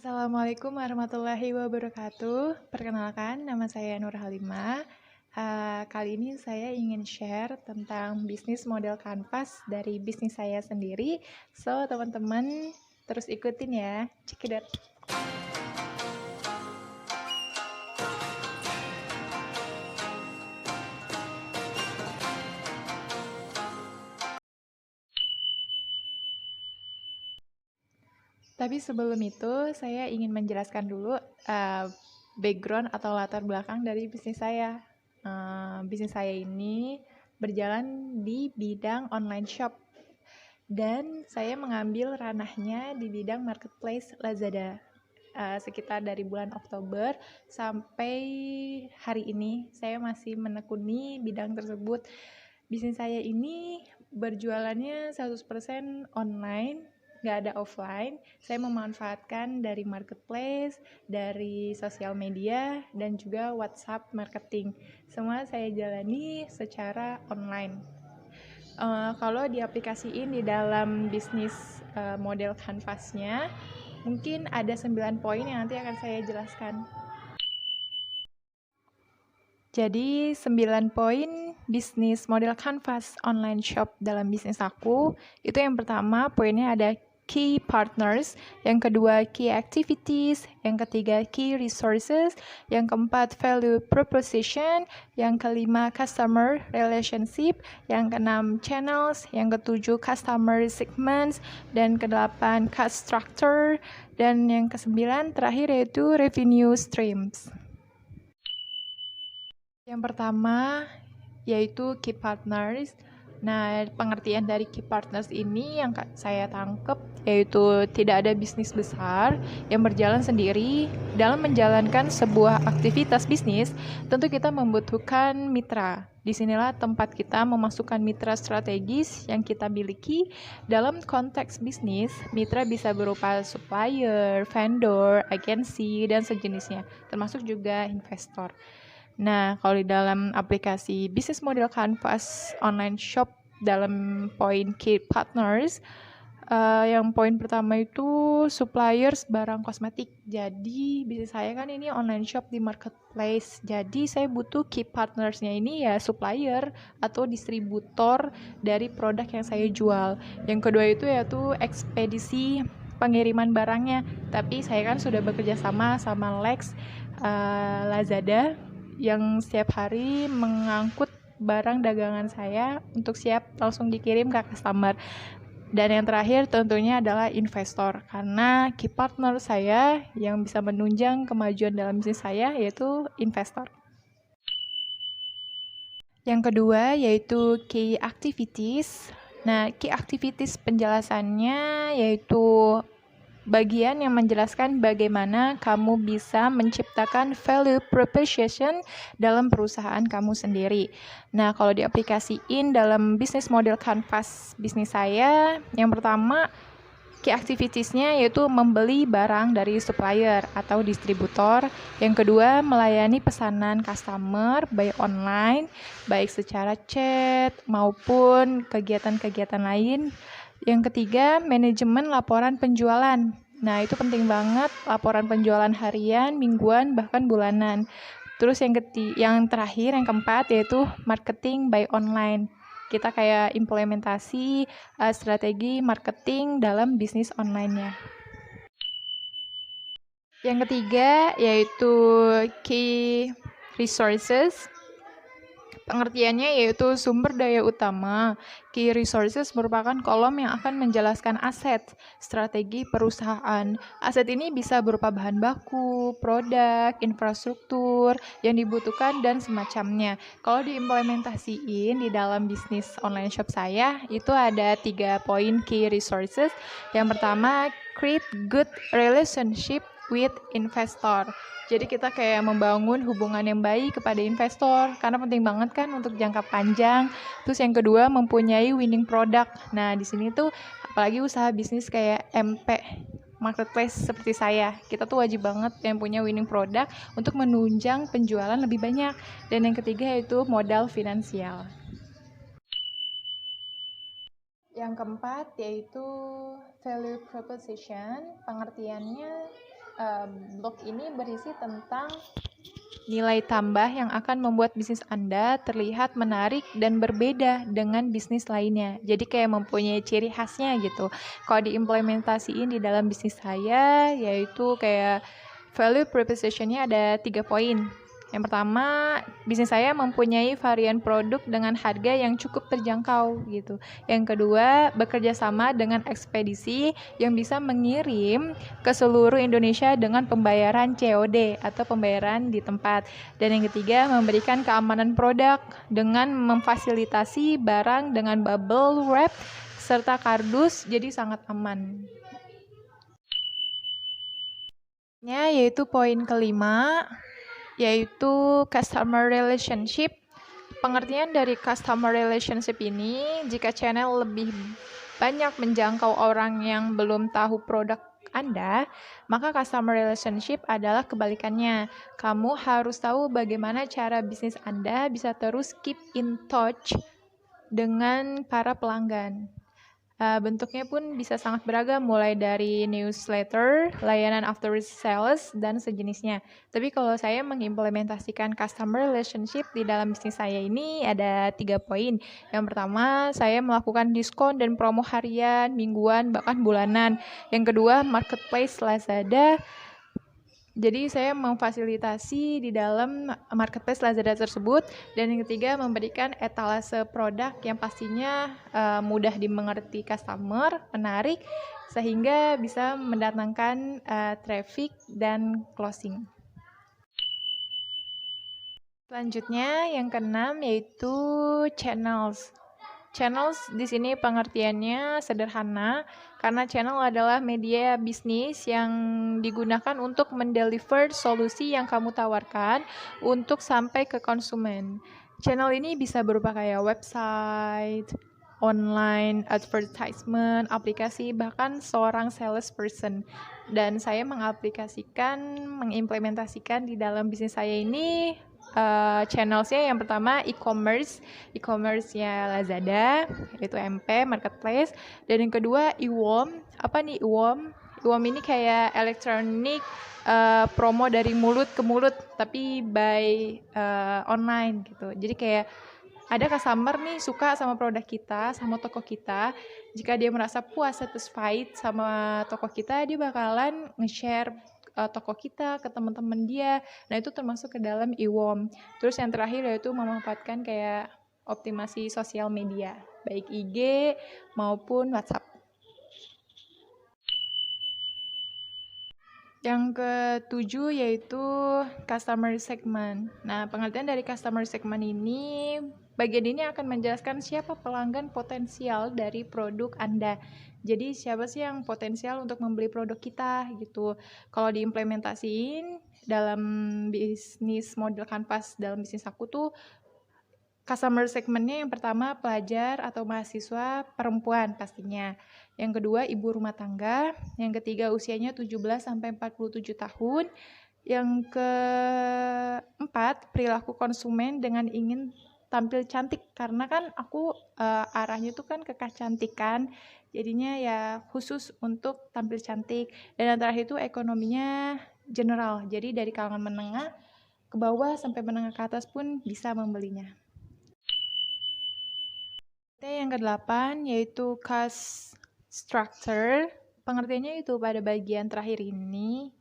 Assalamualaikum warahmatullahi wabarakatuh. Perkenalkan, nama saya Nur Halimah. Kali ini saya ingin share tentang bisnis model kanvas dari bisnis saya sendiri. So, teman-teman terus ikutin ya. Cekidot. Tapi sebelum itu, saya ingin menjelaskan dulu background atau latar belakang dari bisnis saya. Bisnis saya ini berjalan di bidang online shop, dan saya mengambil ranahnya di bidang marketplace Lazada. Sekitar dari bulan Oktober sampai hari ini, saya masih menekuni bidang tersebut. Bisnis saya ini berjualannya 100% online, nggak ada offline. Saya memanfaatkan dari marketplace, dari sosial media, dan juga WhatsApp marketing. Semua saya jalani secara online. Kalau diaplikasiin di dalam bisnis model kanvasnya, mungkin ada 9 poin yang nanti akan saya jelaskan. Jadi 9 poin bisnis model kanvas online shop dalam bisnis aku. Itu yang pertama, poinnya ada key partners, yang kedua key activities, yang ketiga key resources, yang keempat value proposition, yang kelima customer relationship, yang keenam channels, yang ketujuh customer segments, dan kedelapan cost structure, dan yang kesembilan terakhir yaitu revenue streams. Yang pertama yaitu key partners. Nah, pengertian dari key partners ini yang saya tangkep yaitu tidak ada bisnis besar yang berjalan sendiri. Dalam menjalankan sebuah aktivitas bisnis, tentu kita membutuhkan mitra. Disinilah tempat kita memasukkan mitra strategis yang kita miliki. Dalam konteks bisnis, mitra bisa berupa supplier, vendor, agensi, dan sejenisnya, termasuk juga investor. Nah, kalau di dalam aplikasi bisnis model kanvas online shop dalam poin key partners, yang poin pertama itu suppliers barang kosmetik. Jadi bisnis saya kan ini online shop di marketplace. Jadi saya butuh key partnersnya ini ya supplier atau distributor dari produk yang saya jual. Yang kedua itu yaitu ekspedisi pengiriman barangnya. Tapi saya kan sudah bekerja sama Lex, Lazada, yang setiap hari mengangkut barang dagangan saya untuk siap langsung dikirim ke customer. Dan yang terakhir tentunya adalah investor, karena key partner saya yang bisa menunjang kemajuan dalam bisnis saya yaitu investor. Yang kedua yaitu key activities. Nah, key activities penjelasannya yaitu bagian yang menjelaskan bagaimana kamu bisa menciptakan value proposition dalam perusahaan kamu sendiri. Nah, kalau diaplikasiin dalam bisnis model kanvas bisnis saya, yang pertama key activitiesnya yaitu membeli barang dari supplier atau distributor. Yang kedua, melayani pesanan customer baik online, baik secara chat maupun kegiatan-kegiatan lain. Yang ketiga, manajemen laporan penjualan. Nah, itu penting banget, laporan penjualan harian, mingguan, bahkan bulanan. Terus yang terakhir, yang keempat, yaitu marketing by online. Kita kayak implementasi strategi marketing dalam bisnis online-nya. Yang ketiga, yaitu key resources. Pengertiannya yaitu sumber daya utama. Key resources merupakan kolom yang akan menjelaskan aset, strategi perusahaan. Aset ini bisa berupa bahan baku, produk, infrastruktur yang dibutuhkan, dan semacamnya. Kalau diimplementasiin di dalam bisnis online shop saya, itu ada 3 poin key resources. Yang pertama, create good relationship with investor. Jadi kita kayak membangun hubungan yang baik kepada investor, karena penting banget kan untuk jangka panjang. Terus yang kedua, mempunyai winning product. Nah, di sini tuh apalagi usaha bisnis kayak MP marketplace seperti saya, kita tuh wajib banget yang punya winning product untuk menunjang penjualan lebih banyak. Dan yang ketiga yaitu modal finansial. Yang keempat yaitu value proposition. Pengertiannya blog ini berisi tentang nilai tambah yang akan membuat bisnis Anda terlihat menarik dan berbeda dengan bisnis lainnya. Jadi kayak mempunyai ciri khasnya gitu. Kalau diimplementasiin di dalam bisnis saya, yaitu kayak value proposition-nya ada 3 poin. Yang pertama, bisnis saya mempunyai varian produk dengan harga yang cukup terjangkau gitu. Yang kedua, bekerja sama dengan ekspedisi yang bisa mengirim ke seluruh Indonesia dengan pembayaran COD atau pembayaran di tempat. Dan yang ketiga, memberikan keamanan produk dengan memfasilitasi barang dengan bubble wrap serta kardus, jadi sangat aman. Yaitu poin kelima, yaitu customer relationship. Pengertian dari customer relationship ini, jika channel lebih banyak menjangkau orang yang belum tahu produk Anda, maka customer relationship adalah kebalikannya. Kamu harus tahu bagaimana cara bisnis Anda bisa terus keep in touch dengan para pelanggan. Bentuknya pun bisa sangat beragam, mulai dari newsletter, layanan after sales, dan sejenisnya. Tapi kalau saya mengimplementasikan customer relationship di dalam bisnis saya ini ada 3 poin. Yang pertama, saya melakukan diskon dan promo harian, mingguan, bahkan bulanan. Yang kedua, marketplace Lazada. Jadi saya memfasilitasi di dalam marketplace Lazada tersebut. Dan yang ketiga, memberikan etalase produk yang pastinya mudah dimengerti customer, menarik, sehingga bisa mendatangkan traffic dan closing. Selanjutnya yang keenam yaitu channels. Channels di sini pengertiannya sederhana karena channel adalah media bisnis yang digunakan untuk mendeliver solusi yang kamu tawarkan untuk sampai ke konsumen. Channel ini bisa berupa kayak website, online advertisement, aplikasi, bahkan seorang salesperson. Dan saya mengimplementasikan di dalam bisnis saya ini channelsnya. Yang pertama e-commerce-nya Lazada, yaitu MP, Marketplace. Dan yang kedua e-worm. Apa nih e-worm? E-worm ini kayak elektronik promo dari mulut ke mulut, tapi by online gitu. Jadi kayak ada customer nih suka sama produk kita, sama toko kita. Jika dia merasa puas, satisfied sama toko kita, dia bakalan nge-share toko kita ke teman-teman dia. Nah, itu termasuk ke dalam e-worm. Terus yang terakhir yaitu memanfaatkan kayak optimasi sosial media, baik IG maupun WhatsApp. Yang ketujuh yaitu customer segment. Nah, pengertian dari customer segment ini, bagian ini akan menjelaskan siapa pelanggan potensial dari produk Anda. Jadi siapa sih yang potensial untuk membeli produk kita gitu. Kalau diimplementasiin dalam bisnis model kanvas dalam bisnis aku tuh, customer segmentnya yang pertama pelajar atau mahasiswa perempuan pastinya. Yang kedua ibu rumah tangga. Yang ketiga usianya 17-47 tahun. Yang keempat perilaku konsumen dengan ingin tampil cantik. Karena kan aku arahnya tuh kan ke kecantikan. Jadinya ya khusus untuk tampil cantik. Dan yang terakhir itu ekonominya general. Jadi dari kalangan menengah ke bawah sampai menengah ke atas pun bisa membelinya. Yang ke-8 yaitu cost structure. Pengertiannya itu pada bagian terakhir ini,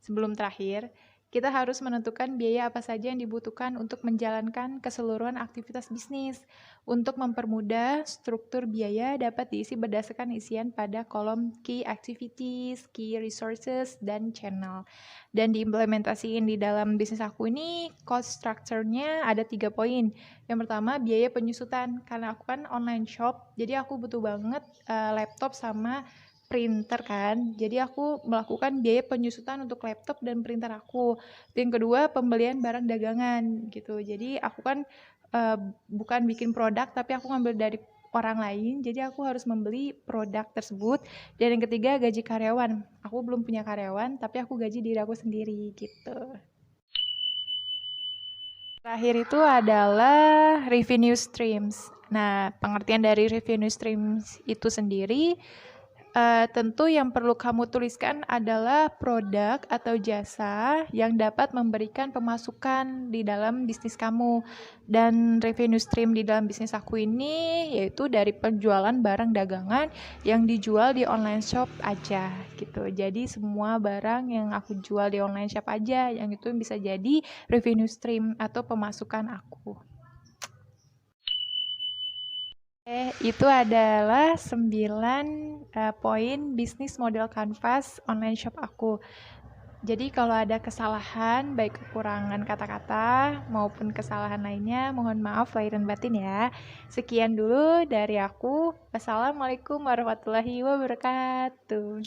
sebelum terakhir, kita harus menentukan biaya apa saja yang dibutuhkan untuk menjalankan keseluruhan aktivitas bisnis. Untuk mempermudah, struktur biaya dapat diisi berdasarkan isian pada kolom key activities, key resources, dan channel. Dan diimplementasiin di dalam bisnis aku ini, cost structure-nya ada 3 poin. Yang pertama, biaya penyusutan. Karena aku kan online shop, jadi aku butuh banget laptop sama printer kan. Jadi aku melakukan biaya penyusutan untuk laptop dan printer aku. Yang kedua, pembelian barang dagangan gitu. Jadi aku kan bukan bikin produk, tapi aku ngambil dari orang lain. Jadi aku harus membeli produk tersebut. Dan yang ketiga, gaji karyawan. Aku belum punya karyawan, tapi aku gaji diri aku sendiri gitu. Terakhir itu adalah revenue streams. Nah, pengertian dari revenue streams itu sendiri Tentu yang perlu kamu tuliskan adalah produk atau jasa yang dapat memberikan pemasukan di dalam bisnis kamu. Dan revenue stream di dalam bisnis aku ini yaitu dari penjualan barang dagangan yang dijual di online shop aja gitu. Jadi semua barang yang aku jual di online shop aja yang itu bisa jadi revenue stream atau pemasukan aku. Itu adalah 9 poin bisnis model kanvas online shop aku. Jadi kalau ada kesalahan, baik kekurangan kata-kata maupun kesalahan lainnya, mohon maaf lahir dan batin ya. Sekian dulu dari aku. Wassalamualaikum warahmatullahi wabarakatuh.